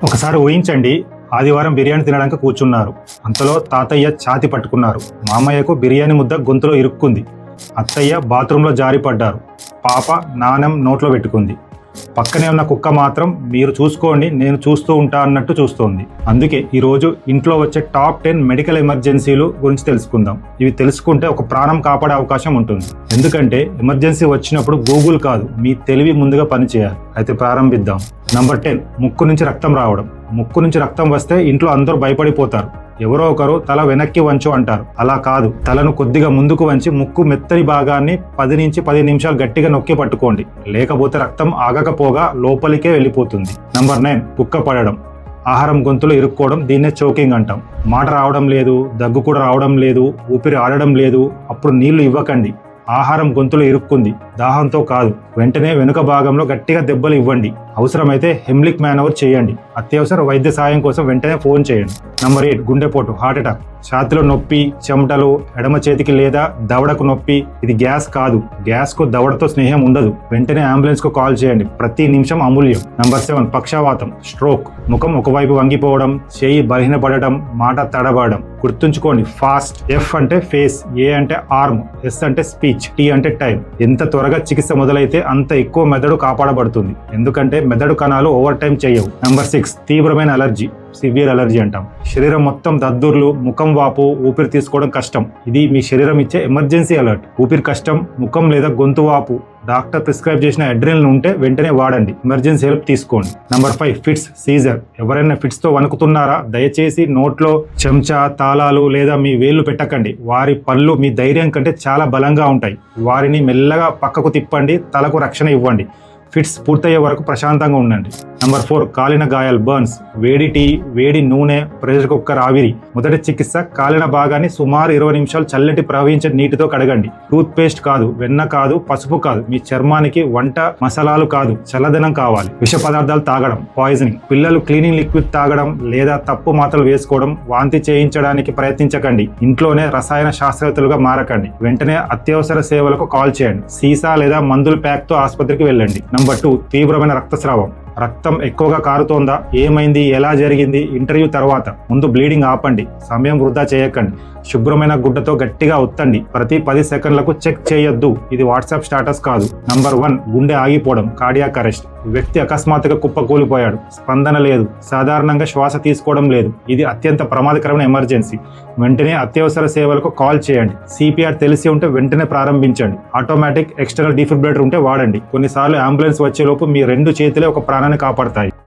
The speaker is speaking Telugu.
ఒకసారి ఊహించండి, ఆదివారం బిర్యానీ తినడానికి కూర్చున్నారు. అంతలో తాతయ్య ఛాతి పట్టుకున్నారు. మామయ్యకు బిర్యానీ ముద్ద గొంతులో ఇరుక్కుంది. అత్తయ్య బాత్రూంలో జారిపడ్డారు. పాప నాణెం నోట్లో పెట్టుకుంది. పక్కనే ఉన్న కుక్క మాత్రం మీరు చూసుకోండి, నేను చూస్తూ ఉంటా అన్నట్టు చూస్తోంది. అందుకే ఈరోజు ఇంట్లో వచ్చే టాప్ 10 మెడికల్ ఎమర్జెన్సీలు గురించి తెలుసుకుందాం. ఇవి తెలుసుకుంటే ఒక ప్రాణం కాపాడే అవకాశం ఉంటుంది. ఎందుకంటే ఎమర్జెన్సీ వచ్చినప్పుడు గూగుల్ కాదు, మీ తెలివి ముందుగా పనిచేయాలి. అయితే ప్రారంభిద్దాం. నంబర్ 10, ముక్కు నుంచి రక్తం రావడం. ముక్కు నుంచి రక్తం వస్తే ఇంట్లో అందరూ భయపడిపోతారు. ఎవరో ఒకరు తల వెనక్కి వంచు అంటారు. అలా కాదు, తలను కొద్దిగా ముందుకు వంచి ముక్కు మెత్తని భాగాన్ని 10 నుంచి 15 నిమిషాలు గట్టిగా నొక్కి పట్టుకోండి. లేకపోతే రక్తం ఆగకపోగా లోపలికే వెళ్ళిపోతుంది. నంబర్ 9, కుక్క పడడం. ఆహారం గొంతులో ఇరుక్కోవడం, దీన్నే చోకింగ్ అంటాం. మాట రావడం లేదు, దగ్గు కూడా రావడం లేదు, ఊపిరి ఆడడం లేదు. అప్పుడు నీళ్లు ఇవ్వకండి. ఆహారం గొంతులో ఇరుక్కుంది, దాహంతో కాదు. వెంటనే వెనుక భాగంలో గట్టిగా దెబ్బలు ఇవ్వండి. అవసరమైతే హెమ్లిక్ మ్యానోవర్ చేయండి. అత్యవసర వైద్య సాయం కోసం వెంటనే ఫోన్ చేయండి. నంబర్ 8, గుండెపోటు, హార్ట్ అటాక్. ఛాతిలో నొప్పి, చెమటలు, ఎడమ చేతికి లేదా దవడకు నొప్పి. ఇది గ్యాస్ కాదు. గ్యాస్ కు దవడతో స్నేహం ఉండదు. వెంటనే అంబులెన్స్ కు కాల్ చేయండి. ప్రతి నిమిషం అమూల్యం. నంబర్ 7, పక్షవాతం, స్ట్రోక్. ముఖం ఒకవైపు వంగిపోవడం, చేయి బలహీనపడడం, మాట తడబడడం. గుర్తుంచుకోండి, ఫాస్ట్. ఎఫ్ అంటే ఫేస్, ఏ అంటే ఆర్మ్, ఎస్ అంటే స్పీచ్, టీ అంటే టైం. ఎంత త్వరగా చికిత్స మొదలైతే అంత ఎక్కువ మెదడు కాపాడబడుతుంది. ఎందుకంటే మెదడు కణాలు ఓవర్ టైం చేయవు. నంబర్ 6, తీవ్రమైన అలర్జీ, సివియర్ అలర్జీ అంటాం. శరీరం మొత్తం దద్దుర్లు, ముఖం వాపు, ఊపిరి తీసుకోవడం కష్టం. ఇది మీ శరీరం ఇచ్చే ఎమర్జెన్సీ అలర్ట్. ఊపిరి కష్టం, ముఖం లేదా గొంతు వాపు, డాక్టర్ ప్రిస్క్రైబ్ చేసిన అడ్రినలిన్ ఉంటే వెంటనే వాడండి. ఎమర్జెన్సీ హెల్ప్ తీసుకోండి. Number 5, fits, seizure. ఎవరైనా ఫిట్స్ తో వణుకుతున్నారా? దయచేసి నోట్లో చెంచా, తాళాలు లేదా మీ వేళ్లు పెట్టకండి. వారి పళ్ళు మీ ధైర్యం కంటే చాలా బలంగా ఉంటాయి. వారిని మెల్లగా పక్కకు తిప్పండి, తలకు రక్షణ ఇవ్వండి. ఫిట్స్ పూర్తయ్యే వరకు ప్రశాంతంగా ఉండండి. నంబర్ 4, కాలిన గాయాలు, బర్న్స్. వేడి టీ, వేడి నూనె, ప్రెషర్ కుక్కర్ ఆవిరి. మొదటి చికిత్స, కాలిన భాగాన్ని సుమారు 20 నిమిషాలు చల్లటి ప్రవహించే నీటితో కడగండి. టూత్ పేస్ట్ కాదు, వెన్న కాదు, పసుపు కాదు. మీ చర్మానికి వంట మసాలాలు కాదు, చల్లదనం కావాలి. విష పదార్థాలు తాగడం, పాయిజనింగ్. పిల్లలు క్లీనింగ్ లిక్విడ్ తాగడం లేదా తప్పు మాత్రలు వేసుకోవడం, వాంతి చేయించడానికి ప్రయత్నించకండి. ఇంట్లోనే రసాయన శాస్త్రవేత్తలుగా మారకండి. వెంటనే అత్యవసర సేవలకు కాల్ చేయండి. సీసా లేదా మందుల ప్యాక్ తో ఆసుపత్రికి వెళ్ళండి. నంబర్ 2, తీవ్రమైన రక్తస్రావం. రక్తం ఎక్కువగా కారుతోందా? ఏమైంది? ఎలా జరిగింది? ఇంటర్వ్యూ తర్వాత. ముందు బ్లీడింగ్ ఆపండి. సమయం వృధా చేయకండి. శుభ్రమైన గుడ్డతో గట్టిగా ఒత్తండి. ప్రతి 10 సెకండ్లకు చెక్ చేయొద్దు. ఇది వాట్సాప్ స్టాటస్ కాదు. నంబర్ 1, గుండె ఆగిపోవడం, కార్డియాక్ అరెస్ట్. వ్యక్తి అకస్మాత్తుగా కుప్పకూలిపోయాడు. స్పందన లేదు, సాధారణంగా శ్వాస తీసుకోవడం లేదు. ఇది అత్యంత ప్రమాదకరమైన ఎమర్జెన్సీ. వెంటనే అత్యవసర సేవలకు కాల్ చేయండి. సిపిఆర్ తెలిసి ఉంటే వెంటనే ప్రారంభించండి. ఆటోమేటిక్ ఎక్స్టర్నల్ డిఫిబ్రిలేటర్ ఉంటే వాడండి. కొన్నిసార్లు అంబులెన్స్ వచ్చేలోపు మీ 2 చేతులే ఒక ప్రాణాన్ని కాపాడతాయి.